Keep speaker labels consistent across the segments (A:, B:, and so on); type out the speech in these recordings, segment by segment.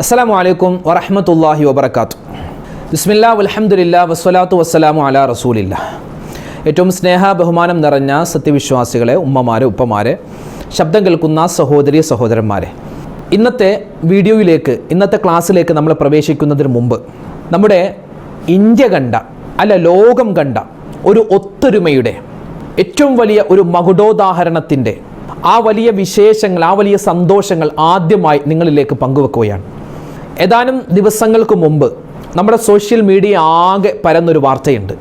A: അസ്സലാമു അലൈക്കും വറഹ്മത്തുള്ളാഹി വബറകാതുഹു. ബിസ്മില്ലാ വൽഹംദുലില്ലാ വസ്സലാത്തു വസ്സലാമു അലാ റസൂലില്ലാ. ഏറ്റവും സ്നേഹ ബഹുമാനം നിറഞ്ഞ സത്യവിശ്വാസികളെ, ഉമ്മമാരെ, ഉപ്പമാരെ, ശബ്ദം കേൾക്കുന്ന സഹോദരി സഹോദരന്മാരെ, ഇന്നത്തെ വീഡിയോയിലേക്ക്, ഇന്നത്തെ ക്ലാസ്സിലേക്ക് നമ്മൾ പ്രവേശിക്കുന്നതിന് മുമ്പ് നമ്മുടെ ഇന്ത്യ കണ്ട, ലോകം കണ്ട ഒരു ഒത്തൊരുമയുടെ ഏറ്റവും വലിയ ഒരു മകുടോദാഹരണത്തിൻ്റെ ആ വലിയ വിശേഷങ്ങൾ, ആ വലിയ സന്തോഷങ്ങൾ ആദ്യമായി നിങ്ങളിലേക്ക് പങ്കുവെക്കുകയാണ്. ഏതാനും ദിവസങ്ങൾക്ക് മുമ്പ് നമ്മുടെ സോഷ്യൽ മീഡിയ ആകെ പരന്നൊരു വാർത്തയുണ്ട്.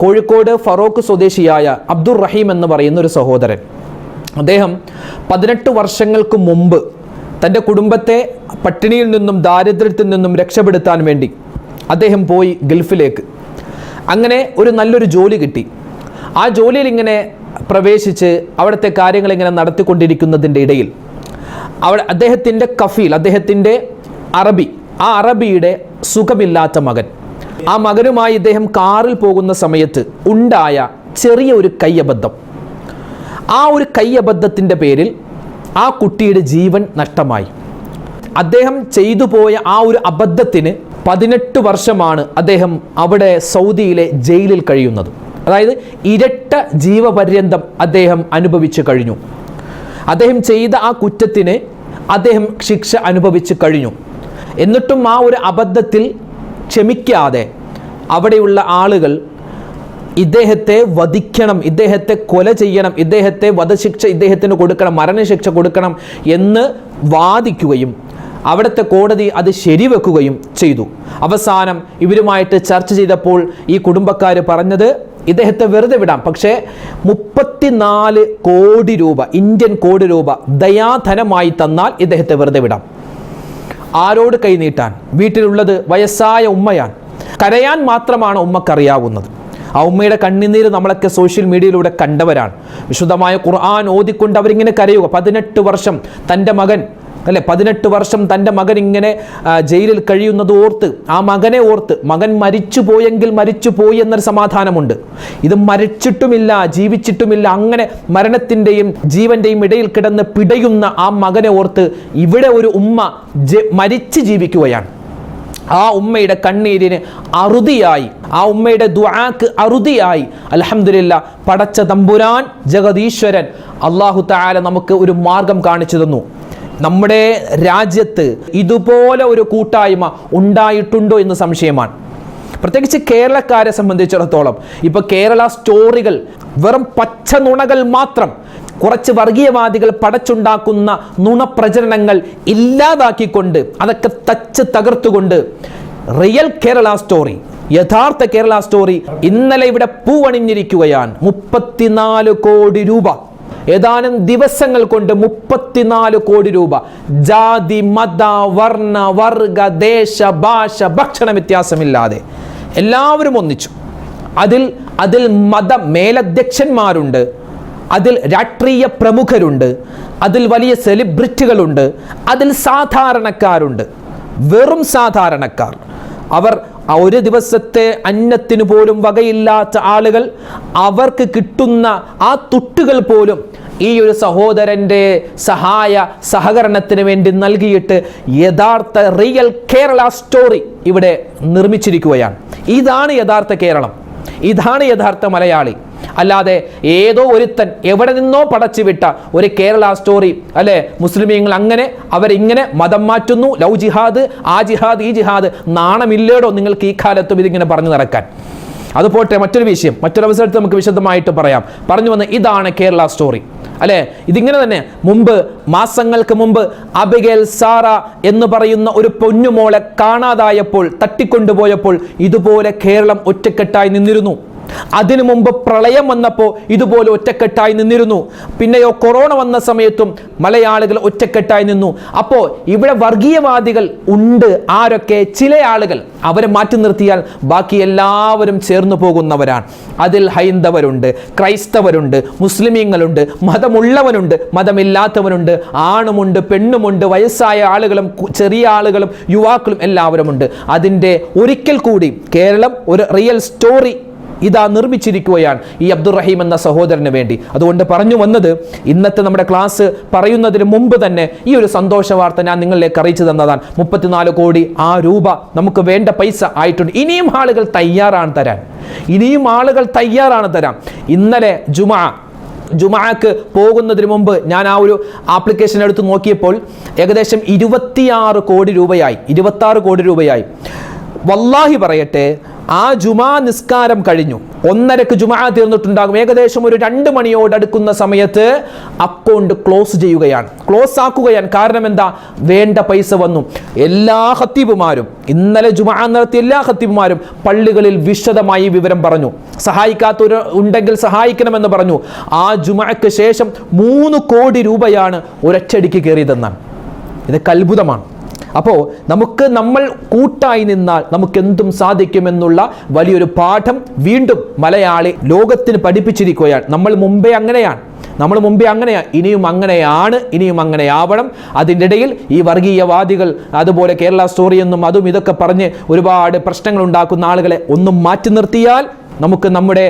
A: കോഴിക്കോട് ഫറോക്ക് സ്വദേശിയായ അബ്ദുർ റഹീം എന്ന് പറയുന്ന ഒരു സഹോദരൻ, അദ്ദേഹം 18 വർഷങ്ങൾക്ക് മുമ്പ് തൻ്റെ കുടുംബത്തെ പട്ടിണിയിൽ നിന്നും ദാരിദ്ര്യത്തിൽ നിന്നും രക്ഷപ്പെടുത്താൻ വേണ്ടി അദ്ദേഹം പോയി ഗൾഫിലേക്ക്. അങ്ങനെ ഒരു നല്ലൊരു ജോലി കിട്ടി. ആ ജോലിയിൽ ഇങ്ങനെ പ്രവേശിച്ച് അവിടുത്തെ കാര്യങ്ങൾ ഇങ്ങനെ നടത്തിക്കൊണ്ടിരിക്കുന്നതിൻ്റെ ഇടയിൽ അദ്ദേഹത്തിൻ്റെ കഫീൽ, അദ്ദേഹത്തിൻ്റെ അറബി, ആ അറബിയുടെ സുഖമില്ലാത്ത മകൻ, ആ മകനുമായി ഇദ്ദേഹം കാറിൽ പോകുന്ന സമയത്ത് ഉണ്ടായ ചെറിയ ഒരു കയ്യബദ്ധം, ആ ഒരു കയ്യബദ്ധത്തിൻ്റെ പേരിൽ ആ കുട്ടിയുടെ ജീവൻ നഷ്ടമായി. അദ്ദേഹം ചെയ്തു പോയ ആ ഒരു അബദ്ധത്തിന് 18 വർഷമാണ് അദ്ദേഹം അവിടെ സൗദിയിലെ ജയിലിൽ കഴിയുന്നത്. അതായത് ഇരട്ട ജീവപര്യന്തം അദ്ദേഹം അനുഭവിച്ചു കഴിഞ്ഞു. അദ്ദേഹം ചെയ്ത ആ കുറ്റത്തിന് അദ്ദേഹം ശിക്ഷ അനുഭവിച്ചു കഴിഞ്ഞു. എന്നിട്ടും ആ ഒരു അബദ്ധത്തിൽ ക്ഷമിക്കാതെ അവിടെയുള്ള ആളുകൾ ഇദ്ദേഹത്തെ വധിക്കണം, ഇദ്ദേഹത്തെ കൊല ചെയ്യണം, ഇദ്ദേഹത്തെ വധശിക്ഷ ഇദ്ദേഹത്തിന് കൊടുക്കണം, മരണശിക്ഷ കൊടുക്കണം എന്ന് വാദിക്കുകയും അവിടുത്തെ കോടതി അത് ശരിവെക്കുകയും ചെയ്തു. അവസാനം ഇവരുമായിട്ട് ചർച്ച ചെയ്തപ്പോൾ ഈ കുടുംബക്കാർ പറഞ്ഞത് ഇദ്ദേഹത്തെ വെറുതെ വിടാം, പക്ഷേ 34 കോടി രൂപ, ഇന്ത്യൻ കോടി രൂപ ദയാധനമായി തന്നാൽ ഇദ്ദേഹത്തെ വെറുതെ വിടാം. ആരോട് കൈനീട്ടാൻ? വീട്ടിലുള്ളത് വയസ്സായ ഉമ്മയാണ്. കരയാൻ മാത്രമാണ് ഉമ്മക്കറിയാവുന്നത്. ആ ഉമ്മയുടെ കണ്ണുനീര് നമ്മളൊക്കെ സോഷ്യൽ മീഡിയയിലൂടെ കണ്ടവരാണ്. വിശുദ്ധമായ ഖുർആൻ ഓതിക്കൊണ്ട് അവരിങ്ങനെ കരയുക. 18 വർഷം തൻ്റെ മകൻ, 18 വർഷം തൻ്റെ മകൻ ഇങ്ങനെ ജയിലിൽ കഴിയുന്നത് ഓർത്ത്, ആ മകനെ ഓർത്ത്, മകൻ മരിച്ചു പോയെങ്കിൽ മരിച്ചു പോയി എന്നൊരു സമാധാനമുണ്ട്. ഇത് മരിച്ചിട്ടുമില്ല, ജീവിച്ചിട്ടുമില്ല, അങ്ങനെ മരണത്തിൻ്റെയും ജീവൻ്റെയും ഇടയിൽ കിടന്ന് പിടയുന്ന ആ മകനെ ഓർത്ത് ഇവിടെ ഒരു ഉമ്മ മരിച്ചു ജീവിക്കുകയാണ്. ആ ഉമ്മയുടെ കണ്ണീരിന് അറുതിയായി, ആ ഉമ്മയുടെ ദുആക്ക് അറുതിയായി അൽഹംദുലില്ലാ പടച്ച തമ്പുരാൻ ജഗദീശ്വരൻ അല്ലാഹു തആല നമുക്ക് ഒരു മാർഗം കാണിച്ചു തന്നു. നമ്മുടെ രാജ്യത്ത് ഇതുപോലെ ഒരു കൂട്ടായ്മ ഉണ്ടായിട്ടുണ്ടോ എന്ന് സംശയമാണ്. പ്രത്യേകിച്ച് കേരളക്കാരെ സംബന്ധിച്ചിടത്തോളം ഇപ്പോൾ കേരള സ്റ്റോറികൾ വെറും പച്ച നുണകൾ മാത്രം, കുറച്ച് വർഗീയവാദികൾ പടച്ചുണ്ടാക്കുന്ന നുണപ്രചരണങ്ങൾ ഇല്ലാതാക്കിക്കൊണ്ട്, അതൊക്കെ തച്ച് തകർത്തുകൊണ്ട് റിയൽ കേരള സ്റ്റോറി, യഥാർത്ഥ കേരള സ്റ്റോറി ഇന്നലെ ഇവിടെ പൂവണിഞ്ഞിരിക്കുകയാണ്. 34 കോടി രൂപ, ഏതാനും ദിവസങ്ങൾ കൊണ്ട് 34 കോടി രൂപ, ജാതി, മത, വർണ്ണ, വർഗ, ദേശ, ഭാഷ, ഭക്ഷണ വ്യത്യാസമില്ലാതെ എല്ലാവരും ഒന്നിച്ചു. അതിൽ മത മേലധ്യക്ഷന്മാരുണ്ട്, അതിൽ രാഷ്ട്രീയ പ്രമുഖരുണ്ട്, അതിൽ വലിയ സെലിബ്രിറ്റികളുണ്ട്, അതിൽ സാധാരണക്കാരുണ്ട്, വെറും സാധാരണക്കാർ. അവർ ഒരു ദിവസത്തെ അന്നത്തിന് പോലും വകയില്ലാത്ത ആളുകൾ, അവർക്ക് കിട്ടുന്ന ആ തുട്ടുകൾ പോലും ഈ ഒരു സഹോദരൻ്റെ സഹകരണത്തിന് വേണ്ടി നൽകിയിട്ട് യഥാർത്ഥ റിയൽ കേരള സ്റ്റോറി ഇവിടെ നിർമ്മിച്ചിരിക്കുകയാണ്. ഇതാണ് യഥാർത്ഥ കേരളം, ഇതാണ് യഥാർത്ഥ മലയാളി. അല്ലാതെ ഏതോ ഒരുത്തൻ എവിടെ നിന്നോ പടച്ചുവിട്ട ഒരു കേരള സ്റ്റോറി, മുസ്ലിമീങ്ങൾ അങ്ങനെ അവരിങ്ങനെ മതം മാറ്റുന്നു, ലവ് ജിഹാദ്, ആ ജിഹാദ്, ഈ ജിഹാദ്. നാണമില്ലേടോ നിങ്ങൾക്ക് ഈ കാലത്തും ഇതിങ്ങനെ പറഞ്ഞു നടക്കാൻ? അതുപോട്ടെ, മറ്റൊരു വിഷയം മറ്റൊരവസരത്തിൽ നമുക്ക് വിശദമായിട്ട് പറയാം. പറഞ്ഞു വന്ന് ഇതാണ് കേരള സ്റ്റോറി, ഇതിങ്ങനെ തന്നെ. മുമ്പ്, മാസങ്ങൾക്ക് മുമ്പ് അബിഗേൽ സാറ എന്ന് പറയുന്ന ഒരു പൊന്നുമോളെ കാണാതായപ്പോൾ, തട്ടിക്കൊണ്ടുപോയപ്പോൾ ഇതുപോലെ കേരളം ഒറ്റക്കെട്ടായി നിന്നിരുന്നു. അതിനു മുമ്പ് പ്രളയം വന്നപ്പോൾ ഇതുപോലെ ഒറ്റക്കെട്ടായി നിന്നിരുന്നു. പിന്നെയോ കൊറോണ വന്ന സമയത്തും മലയാളികൾ ഒറ്റക്കെട്ടായി നിന്നു. അപ്പോൾ ഇവിടെ വർഗീയവാദികൾ ഉണ്ട്. ആരൊക്കെ? ചില ആളുകൾ. അവരെ മാറ്റി നിർത്തിയാൽ ബാക്കി എല്ലാവരും ചേർന്നു പോകുന്നവരാണ്. അതിൽ ഹൈന്ദവരുണ്ട്, ക്രൈസ്തവരുണ്ട്, മുസ്ലിമീങ്ങളുണ്ട്, മതമുള്ളവനുണ്ട്, മതമില്ലാത്തവനുണ്ട്, ആണുമുണ്ട്, പെണ്ണുമുണ്ട്, വയസ്സായ ആളുകളും ചെറിയ ആളുകളും യുവാക്കളും എല്ലാവരുമുണ്ട്. അതിൻ്റെ ഒരിക്കൽ കൂടി കേരളം ഒരു റിയൽ സ്റ്റോറി ഇതാ നിർമ്മിച്ചിരിക്കുകയാണ് ഈ അബ്ദുറഹീം എന്ന സഹോദരന് വേണ്ടി. അതുകൊണ്ട് പറഞ്ഞു വന്നത്, ഇന്നത്തെ നമ്മുടെ ക്ലാസ് പറയുന്നതിന് മുമ്പ് തന്നെ ഈ ഒരു സന്തോഷ വാർത്ത ഞാൻ നിങ്ങളിലേക്ക് അറിയിച്ചു തന്നതാണ്. 34 കോടി ആ രൂപ നമുക്ക് വേണ്ട പൈസ ആയിട്ടുണ്ട്. ഇനിയും ആളുകൾ തയ്യാറാണ് തരാൻ, ഇനിയും ആളുകൾ തയ്യാറാണ് തരാൻ. ഇന്നലെ ജുമാക്ക് പോകുന്നതിന് മുമ്പ് ഞാൻ ആ ഒരു ആപ്ലിക്കേഷൻ എടുത്ത് നോക്കിയപ്പോൾ ഏകദേശം 26 കോടി രൂപയായി, 26 കോടി രൂപയായി. വല്ലാഹി പറയട്ടെ, ആ ജുമാ നിസ്കാരം കഴിഞ്ഞു, 1:30 ജുമാ തീർന്നിട്ടുണ്ടാകും. ഏകദേശം ഒരു 2 മണിയോടടുക്കുന്ന സമയത്ത് അക്കൗണ്ട് ക്ലോസ് ആക്കുകയാണ്. കാരണം എന്താ? വേണ്ട പൈസ വന്നു. എല്ലാ ഖത്തീബുമാരും, ഇന്നലെ ജുമാ നടത്തിയ എല്ലാ ഖത്തീബുമാരും പള്ളികളിൽ വിശദമായി വിവരം പറഞ്ഞു. സഹായിക്കാത്തവർ ഉണ്ടെങ്കിൽ സഹായിക്കണമെന്ന് പറഞ്ഞു. ആ ജുമാക്ക് ശേഷം 3 കോടി രൂപയാണ് ഒരൊറ്റയടിക്ക് കയറിയതെന്നാണ്. ഇതൊക്കെ അത്ഭുതമാണ്. അപ്പോൾ നമ്മൾ കൂട്ടായി നിന്നാൽ നമുക്ക് എന്തും സാധിക്കുമെന്നുള്ള വലിയൊരു പാഠം വീണ്ടും മലയാളി ലോകത്തിന് പഠിപ്പിച്ചിരിക്കുകയാണ്. നമ്മൾ മുമ്പേ അങ്ങനെയാണ്, ഇനിയും അങ്ങനെയാവണം. അതിൻ്റെ ഇടയിൽ ഈ വർഗീയവാദികൾ, അതുപോലെ കേരള സ്റ്റോറി എന്നും അതും ഇതൊക്കെ പറഞ്ഞ് ഒരുപാട് പ്രശ്നങ്ങൾ ഉണ്ടാക്കുന്ന ആളുകളെ ഒന്നും മാറ്റി നിർത്തിയാൽ നമുക്ക് നമ്മുടെ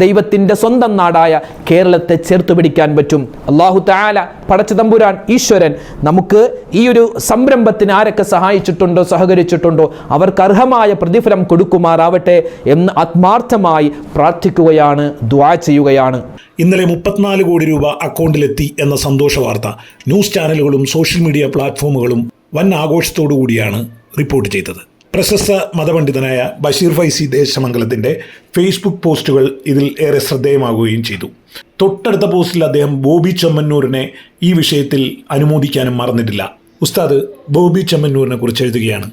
A: ദൈവത്തിൻ്റെ സ്വന്തം നാടായ കേരളത്തെ ചേർത്ത് പിടിക്കാൻ പറ്റും. അല്ലാഹു തആല പടച്ച തമ്പുരാൻ ഈശ്വരൻ നമുക്ക് ഈ ഒരു സംരംഭത്തിന് ആരൊക്കെ സഹായിച്ചിട്ടുണ്ടോ, സഹകരിച്ചിട്ടുണ്ടോ, അവർക്ക് അർഹമായ പ്രതിഫലം കൊടുക്കുമാറാവട്ടെ എന്ന് ആത്മാർത്ഥമായി പ്രാർത്ഥിക്കുകയാണ്, ദുആ ചെയ്യുകയാണ്.
B: ഇന്നലെ 34 കോടി രൂപ അക്കൗണ്ടിലെത്തി എന്ന സന്തോഷ വാർത്ത ന്യൂസ് ചാനലുകളും സോഷ്യൽ മീഡിയ പ്ലാറ്റ്ഫോമുകളും വൻ ആഘോഷത്തോടു കൂടിയാണ് റിപ്പോർട്ട് ചെയ്തത്. പ്രശസ്ത മതപണ്ഡിതനായ ബഷീർ ഫൈസി ദേശമംഗലത്തിൻ്റെ ഫേസ്ബുക്ക് പോസ്റ്റുകൾ ഇതിൽ ഏറെ ശ്രദ്ധേയമാകുകയും ചെയ്തു. തൊട്ടടുത്ത പോസ്റ്റിൽ അദ്ദേഹം ബോബി ചെമ്മന്നൂരിനെ ഈ വിഷയത്തിൽ അനുമോദിക്കാനും മറന്നിട്ടില്ല. ഉസ്താദ് ബോബി ചെമ്മന്നൂരിനെ കുറിച്ച് എഴുതുകയാണ്: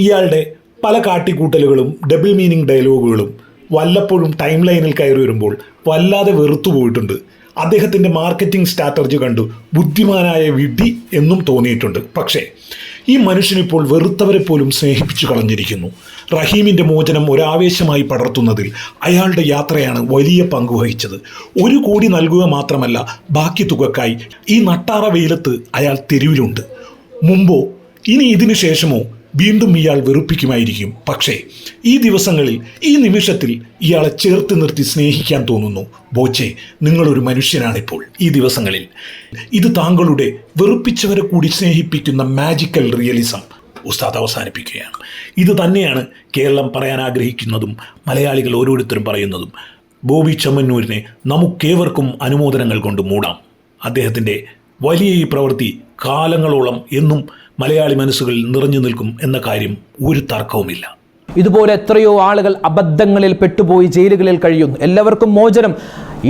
B: ഇയാളുടെ പല കാട്ടിക്കൂട്ടലുകളും ഡബിൾ മീനിങ് ഡയലോഗുകളും വല്ലപ്പോഴും ടൈം ലൈനിൽ കയറി വരുമ്പോൾ വല്ലാതെ വെറുത്തു പോയിട്ടുണ്ട്. അദ്ദേഹത്തിൻ്റെ മാർക്കറ്റിംഗ് സ്ട്രാറ്റജി കണ്ടു ബുദ്ധിമാനായ വിഡ്ഢി എന്നും തോന്നിയിട്ടുണ്ട്. പക്ഷേ ഈ മനുഷ്യനിപ്പോൾ വെറുത്തവരെ പോലും സ്നേഹിപ്പിച്ചു കളഞ്ഞിരിക്കുന്നു. റഹീമിൻ്റെ മോചനം ഒരാവേശമായി പടർത്തുന്നതിൽ അയാളുടെ യാത്രയാണ് വലിയ പങ്കുവഹിച്ചത്. 1 കോടി നൽകുക മാത്രമല്ല, ബാക്കി തുകക്കായി ഈ നട്ടാറ വെയിലത്ത് അയാൾ തെരുവിലുണ്ട്. മുമ്പോ ഇനി ഇതിനു ശേഷമോ വീണ്ടും ഇയാൾ വെറുപ്പിക്കുമായിരിക്കും. പക്ഷേ ഈ ദിവസങ്ങളിൽ, ഈ നിമിഷത്തിൽ ഇയാളെ ചേർത്ത് നിർത്തി സ്നേഹിക്കാൻ തോന്നുന്നു. ബോച്ചെ, നിങ്ങളൊരു മനുഷ്യനാണിപ്പോൾ. ഈ ദിവസങ്ങളിൽ ഇത് താങ്കളുടെ വെറുപ്പിച്ചവരെ കൂടി സ്നേഹിപ്പിക്കുന്ന മാജിക്കൽ റിയലിസം ഉസ്താദ് അവസാനിപ്പിക്കുകയാണ്. ഇത് തന്നെയാണ് കേരളം പറയാൻ ആഗ്രഹിക്കുന്നതും മലയാളികൾ ഓരോരുത്തരും പറയുന്നതും. ബോബി ചെമ്മന്നൂരിനെ നമുക്കേവർക്കും അനുമോദനങ്ങൾ കൊണ്ട് മൂടാം. അദ്ദേഹത്തിൻ്റെ വലിയ ഈ പ്രവൃത്തി കാലങ്ങളോളം എന്നും മലയാളി മനസ്സുകളിൽ നിറഞ്ഞു നിൽക്കും എന്ന കാര്യം ഒരു തർക്കവുമില്ല.
A: ഇതുപോലെ എത്രയോ ആളുകൾ അബദ്ധങ്ങളിൽ പെട്ടുപോയി ജയിലുകളിൽ കഴിയുന്നു. എല്ലാവർക്കും മോചനം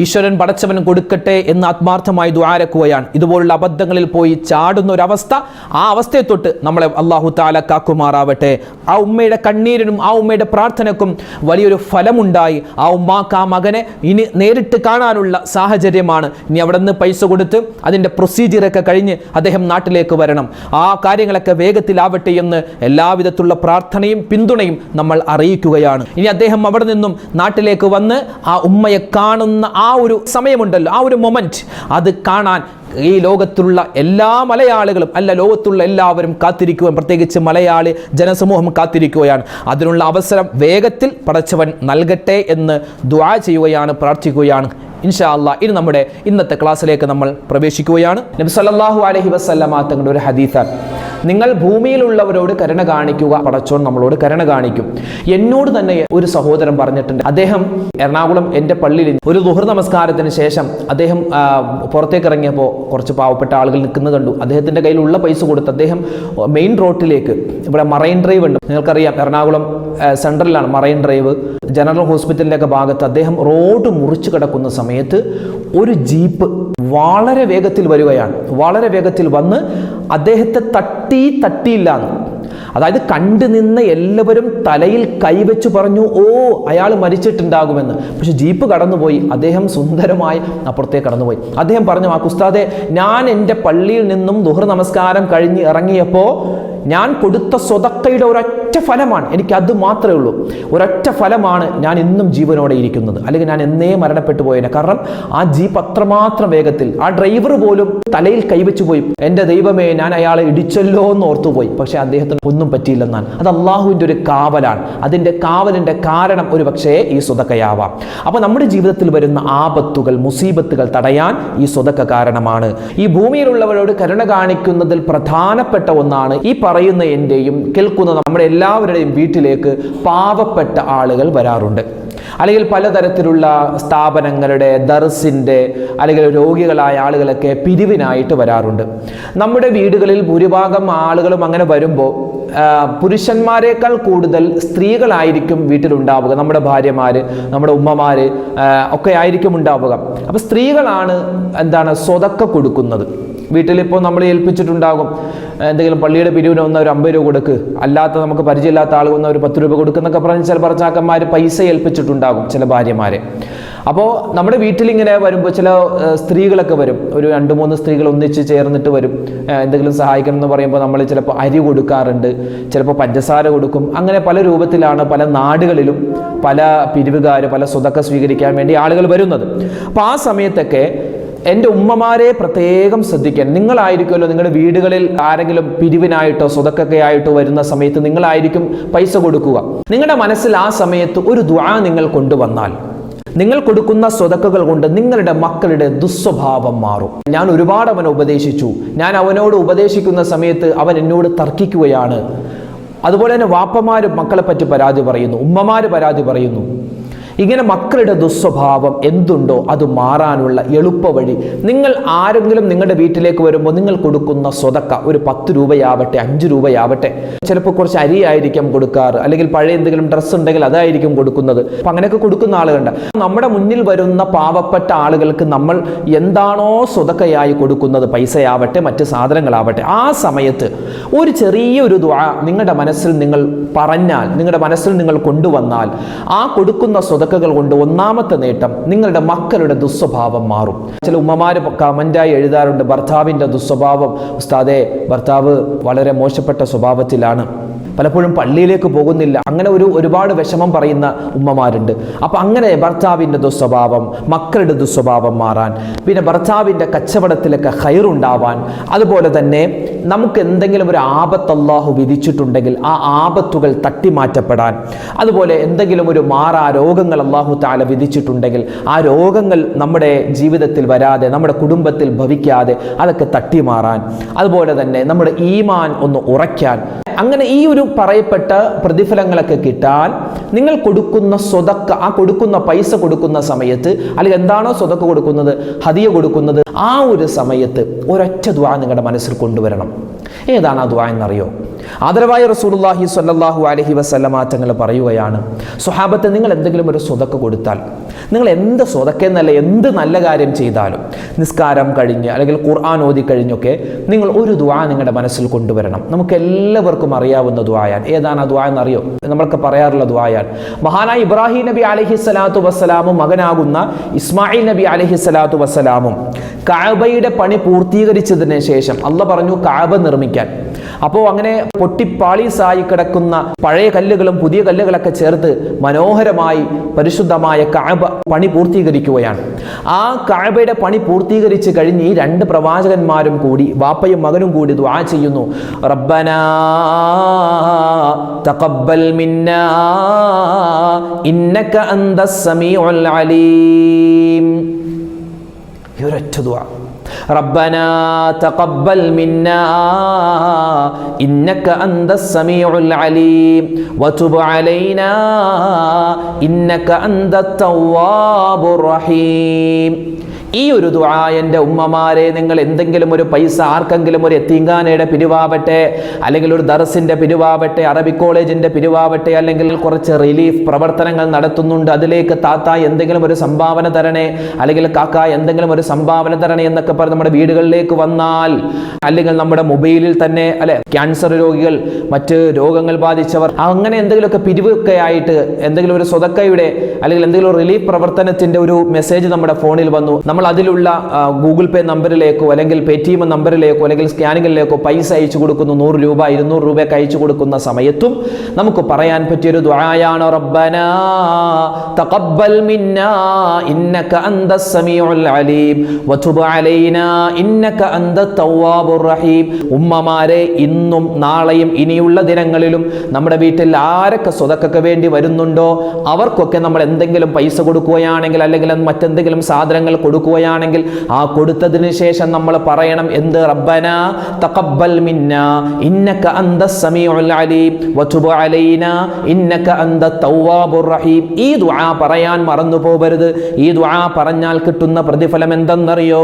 A: ഈശ്വരൻ പടച്ചവൻ കൊടുക്കട്ടെ എന്ന് ആത്മാർത്ഥമായി ദുആരക്കുകയാണ്. ഇതുപോലുള്ള അബദ്ധങ്ങളിൽ പോയി ചാടുന്ന ഒരവസ്ഥ, ആ അവസ്ഥയെ തൊട്ട് നമ്മളെ അല്ലാഹു തആല കാക്കുമാറാവട്ടെ. ആ ഉമ്മയുടെ കണ്ണീരിനും ആ ഉമ്മയുടെ പ്രാർത്ഥനയ്ക്കും വലിയൊരു ഫലമുണ്ടായി. ആ ഉമ്മാക്ക് ആ മകനെ ഇനി നേരിട്ട് കാണാനുള്ള സാഹചര്യമാണ്. ഇനി അവിടെ നിന്ന് പൈസ കൊടുത്ത് അതിൻ്റെ പ്രൊസീജിയറൊക്കെ കഴിഞ്ഞ് അദ്ദേഹം നാട്ടിലേക്ക് വരണം. ആ കാര്യങ്ങളൊക്കെ വേഗത്തിലാവട്ടെ എന്ന് എല്ലാവിധത്തിലുള്ള പ്രാർത്ഥനയും പിന്തുണയും നമ്മൾ അറിയിക്കുകയാണ്. ഇനി അദ്ദേഹം അവിടെ നിന്നും നാട്ടിലേക്ക് വന്ന് ആ ഉമ്മയെ കാണുന്ന ആ ഒരു സമയമുണ്ടല്ലോ, ആ ഒരു മൊമെന്റ്, അത് കാണാൻ ഈ ലോകത്തുള്ള എല്ലാ മലയാളികളും അല്ല, ലോകത്തുള്ള എല്ലാവരും കാത്തിരിക്കുകയും പ്രത്യേകിച്ച് മലയാളി ജനസമൂഹം കാത്തിരിക്കുകയാണ്. അതിനുള്ള അവസരം വേഗത്തിൽ പടച്ചവൻ നൽകട്ടെ എന്ന് ദുആ ചെയ്യുകയാണ്, പ്രാർത്ഥിക്കുകയാണ്. ഇൻഷാ അല്ലാഹ് ഇനി നമ്മുടെ ഇന്നത്തെ ക്ലാസ്സിലേക്ക് നമ്മൾ പ്രവേശിക്കുകയാണ്. നബി സല്ലല്ലാഹു അലൈഹി വസല്ലമ തങ്ങളുടെ ഒരു ഹദീസാണ്: നിങ്ങൾ ഭൂമിയിലുള്ളവരോട് കരുണ കാണിക്കുക, പടച്ചോൻ നമ്മളോട് കരുണ കാണിക്കും. എന്നോട് തന്നെ ഒരു സഹോദരൻ പറഞ്ഞിട്ടുണ്ട്. അദ്ദേഹം എറണാകുളം എൻ്റെ പള്ളിയിൽ ഒരു ദുഹർ നമസ്കാരത്തിന് ശേഷം അദ്ദേഹം പുറത്തേക്ക് ഇറങ്ങിയപ്പോൾ കുറച്ച് പാവപ്പെട്ട ആളുകൾ നിൽക്കുന്നത് കണ്ടു. അദ്ദേഹത്തിൻ്റെ കയ്യിലുള്ള പൈസ കൊടുത്ത് അദ്ദേഹം മെയിൻ റോഡിലേക്ക്, ഇവിടെ മറൈൻ ഡ്രൈവ് ഉണ്ട്, നിങ്ങൾക്കറിയാം എറണാകുളം സെൻട്രലിലാണ് മറൈൻ ഡ്രൈവ്, ജനറൽ ഹോസ്പിറ്റലിൻ്റെ ഒക്കെ ഭാഗത്ത്. അദ്ദേഹം റോഡ് മുറിച്ച് കിടക്കുന്ന സമയത്ത് ഒരു ജീപ്പ് വളരെ വേഗത്തിൽ വരികയാണ്. വളരെ വേഗത്തിൽ വന്ന് അദ്ദേഹത്തെ തട്ടിയില്ല. അതായത് കണ്ടു നിന്ന് എല്ലാവരും തലയിൽ കൈവച്ച് പറഞ്ഞു, ഓ അയാൾ മരിച്ചിട്ടുണ്ടാകുമെന്ന്. പക്ഷെ ജീപ്പ് കടന്നുപോയി. അദ്ദേഹം സുന്ദരമായി അപ്പുറത്തേക്ക് കടന്നുപോയി. അദ്ദേഹം പറഞ്ഞു, ആ ഉസ്താദെ, ഞാൻ എൻ്റെ പള്ളിയിൽ നിന്നും ദുഹർ നമസ്കാരം കഴിഞ്ഞ് ഇറങ്ങിയപ്പോൾ ഞാൻ കൊടുത്ത സ്വതക്കയുടെ ഒരൊറ്റ ഫലമാണ്, എനിക്ക് അത് മാത്രമേ ഉള്ളൂ, ഒരൊറ്റ ഫലമാണ് ഞാൻ ഇന്നും ജീവനോടെ ഇരിക്കുന്നത്, അല്ലെങ്കിൽ ഞാൻ എന്നേ മരണപ്പെട്ടു പോയേനെ. കാരണം ആ ജീപ്പ് അത്രമാത്രം വേഗത്തിൽ, ആ ഡ്രൈവർ പോലും തലയിൽ കൈവച്ചു പോയി, എൻ്റെ ദൈവമേ ഞാൻ അയാളെ ഇടിച്ചല്ലോ എന്ന് ഓർത്തുപോയി. പക്ഷെ അദ്ദേഹത്തിന് ഒന്നും പറ്റിയില്ലെന്നാണ്. അത് അള്ളാഹുവിൻ്റെ ഒരു കാവലാണ്. അതിൻ്റെ കാവലിൻ്റെ കാരണം ഒരു പക്ഷേ ഈ സ്വതക്കയാവാം. അപ്പോൾ നമ്മുടെ ജീവിതത്തിൽ വരുന്ന ആപത്തുകൾ, മുസീബത്തുകൾ തടയാൻ ഈ സ്വതക്ക കാരണമാണ്. ഈ ഭൂമിയിലുള്ളവരോട് കരുണ കാണിക്കുന്നതിൽ പ്രധാനപ്പെട്ട ഒന്നാണ് ഈ പറയുന്ന എൻ്റെയും കേൾക്കുന്ന നമ്മുടെ എല്ലാവരുടെയും വീട്ടിലേക്ക് പാവപ്പെട്ട ആളുകൾ വരാറുണ്ട്. അല്ലെങ്കിൽ പലതരത്തിലുള്ള സ്ഥാപനങ്ങളുടെ, ദർസിൻ്റെ, അല്ലെങ്കിൽ രോഗികളായ ആളുകളൊക്കെ പിരിവിനായിട്ട് വരാറുണ്ട്. നമ്മുടെ വീടുകളിൽ ഭൂരിഭാഗം ആളുകളും അങ്ങനെ വരുമ്പോൾ പുരുഷന്മാരെക്കാൾ കൂടുതൽ സ്ത്രീകളായിരിക്കും വീട്ടിലുണ്ടാവുക. നമ്മുടെ ഭാര്യമാർ, നമ്മുടെ ഉമ്മമാർ ഒക്കെ ആയിരിക്കും ഉണ്ടാവുക. അപ്പോൾ സ്ത്രീകളാണ് സ്വതക്ക കൊടുക്കുന്നത്. വീട്ടിലിപ്പോൾ നമ്മൾ ഏൽപ്പിച്ചിട്ടുണ്ടാകും, എന്തെങ്കിലും പള്ളിയുടെ പിരിവിന് വന്ന ഒരു 50 രൂപ കൊടുക്ക്, അല്ലാത്ത നമുക്ക് പരിചയമില്ലാത്ത ആൾ വന്ന ഒരു 10 രൂപ കൊടുക്കുന്നൊക്കെ പറഞ്ഞ് ചില ഭർത്താക്കന്മാർ പൈസ ഏൽപ്പിച്ചിട്ടുണ്ടാകും ചില ഭാര്യമാരെ. അപ്പോൾ നമ്മുടെ വീട്ടിലിങ്ങനെ വരുമ്പോൾ ചില സ്ത്രീകളൊക്കെ വരും, ഒരു 2-3 സ്ത്രീകൾ ഒന്നിച്ച് ചേർന്നിട്ട് വരും. എന്തെങ്കിലും സഹായിക്കണം എന്ന് പറയുമ്പോൾ നമ്മൾ ചിലപ്പോൾ അരി കൊടുക്കാറുണ്ട്, ചിലപ്പോൾ പഞ്ചസാര കൊടുക്കും. അങ്ങനെ പല രൂപത്തിലാണ് പല നാടുകളിലും പല പിരിവുകാർ, പല സ്വതക്ക സ്വീകരിക്കാൻ വേണ്ടി ആളുകൾ വരുന്നത്. അപ്പോൾ ആ സമയത്തൊക്കെ എൻ്റെ ഉമ്മമാരെ പ്രത്യേകം ശ്രദ്ധിക്കാൻ. നിങ്ങളായിരിക്കുമല്ലോ നിങ്ങളുടെ വീടുകളിൽ ആരെങ്കിലും പിരിവിനായിട്ടോ സ്വതക്കൊക്കെ ആയിട്ടോ വരുന്ന സമയത്ത് നിങ്ങളായിരിക്കും പൈസ കൊടുക്കുക. നിങ്ങളുടെ മനസ്സിൽ ആ സമയത്ത് ഒരു ദുആ നിങ്ങൾ കൊണ്ടുവന്നാൽ, നിങ്ങൾ കൊടുക്കുന്ന സ്വതക്കകൾ കൊണ്ട് നിങ്ങളുടെ മക്കളുടെ ദുസ്വഭാവം മാറും. ഞാൻ ഒരുപാട് അവനെ ഉപദേശിച്ചു, ഞാൻ അവനോട് ഉപദേശിക്കുന്ന സമയത്ത് അവൻ എന്നോട് തർക്കിക്കുകയാണ്. അതുപോലെ തന്നെ വാപ്പമാര് മക്കളെ പറ്റി പരാതി പറയുന്നു, ഉമ്മമാര് പരാതി പറയുന്നു. ഇങ്ങനെ മക്കളുടെ ദുസ്വഭാവം എന്തുണ്ടോ അത് മാറാനുള്ള എളുപ്പ വഴി, നിങ്ങൾ ആരെങ്കിലും നിങ്ങളുടെ വീട്ടിലേക്ക് വരുമ്പോൾ നിങ്ങൾ കൊടുക്കുന്ന സ്വതക്ക ഒരു 10 രൂപയാവട്ടെ, 5 രൂപയാവട്ടെ, ചിലപ്പോൾ കുറച്ച് അരി ആയിരിക്കും കൊടുക്കാറ്, അല്ലെങ്കിൽ പഴയ എന്തെങ്കിലും ഡ്രസ്സ് ഉണ്ടെങ്കിൽ അതായിരിക്കും കൊടുക്കുന്നത്. അപ്പം അങ്ങനെയൊക്കെ കൊടുക്കുന്ന ആളുകളുണ്ട്. നമ്മുടെ മുന്നിൽ വരുന്ന പാവപ്പെട്ട ആളുകൾക്ക് നമ്മൾ എന്താണോ സ്വതക്കയായി കൊടുക്കുന്നത്, പൈസയാവട്ടെ മറ്റ് സാധനങ്ങളാവട്ടെ, ആ സമയത്ത് ഒരു ചെറിയൊരു ദുആ നിങ്ങളുടെ മനസ്സിൽ നിങ്ങൾ പറഞ്ഞാൽ, നിങ്ങളുടെ മനസ്സിൽ നിങ്ങൾ കൊണ്ടുവന്നാൽ, ആ കൊടുക്കുന്ന സ്വതക്കകൾ കൊണ്ട് ഒന്നാമത്തെ നേട്ടം നിങ്ങളുടെ മക്കളുടെ ദുസ്വഭാവം മാറും. ചില ഉമ്മമാര് കമന്റായി എഴുതാറുണ്ട്, ഭർത്താവിൻ്റെ ദുസ്വഭാവം, ഉസ്താദേ ഭർത്താവ് വളരെ മോശപ്പെട്ട സ്വഭാവത്തിലാണ്, പലപ്പോഴും പള്ളിയിലേക്ക് പോകുന്നില്ല, അങ്ങനെ ഒരുപാട് വിഷമം പറയുന്ന ഉമ്മമാരുണ്ട്. അപ്പം അങ്ങനെ ഭർത്താവിൻ്റെ ദുസ്വഭാവം, മക്കളുടെ ദുസ്വഭാവം മാറാൻ, പിന്നെ ഭർത്താവിൻ്റെ കച്ചവടത്തിലൊക്കെ ഖൈറുണ്ടാവാൻ, അതുപോലെ തന്നെ നമുക്ക് എന്തെങ്കിലും ഒരു ആപത്ത് അല്ലാഹു വിധിച്ചിട്ടുണ്ടെങ്കിൽ ആ ആപത്തുകൾ തട്ടിമാറ്റപ്പെടാൻ, അതുപോലെ എന്തെങ്കിലും ഒരു മാറാ രോഗങ്ങൾ അല്ലാഹു തആല വിധിച്ചിട്ടുണ്ടെങ്കിൽ ആ രോഗങ്ങൾ നമ്മുടെ ജീവിതത്തിൽ വരാതെ, നമ്മുടെ കുടുംബത്തിൽ ഭവിക്കാതെ അതൊക്കെ തട്ടിമാറാൻ, അതുപോലെ തന്നെ നമ്മുടെ ഈമാൻ ഒന്ന് ഉറയ്ക്കാൻ, അങ്ങനെ ഈ ഒരു പറയപ്പെട്ട പ്രതിഫലങ്ങളൊക്കെ കിട്ടാൻ നിങ്ങൾ കൊടുക്കുന്ന സ്വതക്ക, ആ കൊടുക്കുന്ന പൈസ കൊടുക്കുന്ന സമയത്ത്, അല്ലെങ്കിൽ എന്താണോ സ്വതക്ക കൊടുക്കുന്നത്, ഹദിയ കൊടുക്കുന്നത്, ആ ഒരു സമയത്ത് ഒരൊറ്റ ദുആ നിങ്ങളുടെ മനസ്സിൽ കൊണ്ടുവരണം. ഏതാണ് ആ ദുആ എന്നറിയോ? ആദരവായ റസൂലുള്ളാഹി സ്വല്ലല്ലാഹു അലൈഹി വസല്ലമ തങ്ങൾ പറയുകയാണ്, സ്വഹാബത്തെ നിങ്ങൾ എന്തെങ്കിലും ഒരു സ്വതക്ക കൊടുത്താൽ, നിങ്ങൾ എന്ത് സ്വതക്ക എന്നല്ല എന്ത് നല്ല കാര്യം ചെയ്താലും, നിസ്കാരം കഴിഞ്ഞ് അല്ലെങ്കിൽ ഖുർആൻ ഓതി കഴിഞ്ഞൊക്കെ നിങ്ങൾ ഒരു ദുആ നിങ്ങളുടെ മനസ്സിൽ കൊണ്ടുവരണം. നമുക്ക് എല്ലാവർക്കും അറിയാവുന്ന ദുആയാണ്. ഏതാണ് ആ ദുആ എന്നറിയോ? നമ്മളൊക്കെ പറയാറുള്ള ദുആയാണ്. മഹാനായ ഇബ്രാഹിം നബി അലൈഹി സ്വലാത്തു വസ്സലാമും മകനാകുന്ന ഇസ്മായിൽ നബി അലൈഹി സ്വലാത്തു വസ്സലാമും കഅബയുടെ പണി പൂർത്തീകരിച്ചതിന് ശേഷം അല്ലാഹ് പറഞ്ഞു കഅബ നിർമ്മിക്കാൻ. അപ്പോൾ അങ്ങനെ പൊട്ടിപ്പാളീസായി കിടക്കുന്ന പഴയ കല്ലുകളും പുതിയ കല്ലുകളൊക്കെ ചേർത്ത് മനോഹരമായി പരിശുദ്ധമായ കഅബ പണി പൂർത്തീകരിക്കുകയാണ്. ആ കഅബയുടെ പണി പൂർത്തീകരിച്ച് കഴിഞ്ഞ് ഈ 2 പ്രവാചകന്മാരും കൂടി, വാപ്പയും മകനും കൂടി ദുആ ചെയ്യുന്നു, റബ്ബനാ തഖബ്ബൽ മിന്നാ ഇന്നക അന്തസ് സമീഉൽ അലീം. ഈ ഒരൊറ്റ ദുആ, റബ്ബനാ തഖബ്ബൽ മിന്നാ ഇന്നക അന്തസ് സമീഉൽ അലീം വതുബ് അലൈനാ ഇന്നക അന്തത് തവ്വാബുർ റഹീം. ഈ ഒരു ദുആ എൻ്റെ ഉമ്മമാരെ, നിങ്ങൾ എന്തെങ്കിലും ഒരു പൈസ ആർക്കെങ്കിലും ഒരു യതീംഖാനയുടെ പിരിവാവട്ടെ, അല്ലെങ്കിൽ ഒരു ദർസിൻ്റെ പിരിവാവട്ടെ, അറബിക് കോളേജിൻ്റെ പിരിവാവട്ടെ, അല്ലെങ്കിൽ കുറച്ച് റിലീഫ് പ്രവർത്തനങ്ങൾ നടത്തുന്നുണ്ട്, അതിലേക്ക് താത്ത എന്തെങ്കിലും ഒരു സംഭാവന തരണേ, അല്ലെങ്കിൽ കാക്ക എന്തെങ്കിലും ഒരു സംഭാവന തരണേ എന്നൊക്കെ പറഞ്ഞ് നമ്മുടെ വീടുകളിലേക്ക് വന്നാൽ, അല്ലെങ്കിൽ നമ്മുടെ മൊബൈലിൽ തന്നെ ക്യാൻസർ രോഗികൾ, മറ്റ് രോഗങ്ങൾ ബാധിച്ചവർ, അങ്ങനെ എന്തെങ്കിലുമൊക്കെ പിരിവൊക്കെ ആയിട്ട് എന്തെങ്കിലും ഒരു സ്വതക്കയുടെ അല്ലെങ്കിൽ എന്തെങ്കിലും റിലീഫ് പ്രവർത്തനത്തിൻ്റെ ഒരു മെസ്സേജ് നമ്മുടെ ഫോണിൽ വന്നു, നമ്മൾ അതിലുള്ള ഗൂഗിൾ പേ നമ്പറിലേക്കോ അല്ലെങ്കിൽ പേടിഎം നമ്പറിലേക്കോ അല്ലെങ്കിൽ സ്കാനിങ്ങിലേക്കോ പൈസ അയച്ചു കൊടുക്കുന്നു, 100 രൂപ 200 രൂപയൊക്കെ അയച്ചു കൊടുക്കുന്ന സമയത്തും നമുക്ക് പറയാൻ പറ്റിയൊരു ദുആയാണ് റബ്ബനാ തഖബ്ബൽ മിന്നാ ഇന്നക അന്തസ് സമീഉൽ അലീം വതുബ് അലൈനാ ഇന്നക അന്തത് തവ്വാബുർ റഹീം. ഉമ്മമാരെ, ഇന്നും നാളെയും ഇനിയുള്ള ദിനങ്ങളിലും നമ്മുടെ വീട്ടിൽ ആരൊക്കെ സ്വതക്കക്ക് വേണ്ടി വരുന്നുണ്ടോ അവർക്കൊക്കെ നമ്മൾ എന്തെങ്കിലും പൈസ കൊടുക്കുകയാണെങ്കിൽ അല്ലെങ്കിൽ മറ്റെന്തെങ്കിലും സാധനങ്ങൾ കൊടുക്കുകയാണെങ്കിൽ ആ കൊടുത്തതിന് ശേഷം നമ്മൾ പറയണം എന്ത്? റബ്ബനാ തഖബ്ബൽ മിന്നാ ഇന്നക അന്തസ് സമീഉൽ അലീം വതുബ് അലൈനാ ഇന്നക അന്തത് തവ്വാബുർ റഹീം. ഈ ദുആ പറയാൻ മറന്നു പോകരുത്. ഈ ദുആ പറഞ്ഞാൽ കിട്ടുന്ന പ്രതിഫലം എന്തെന്നറിയോ?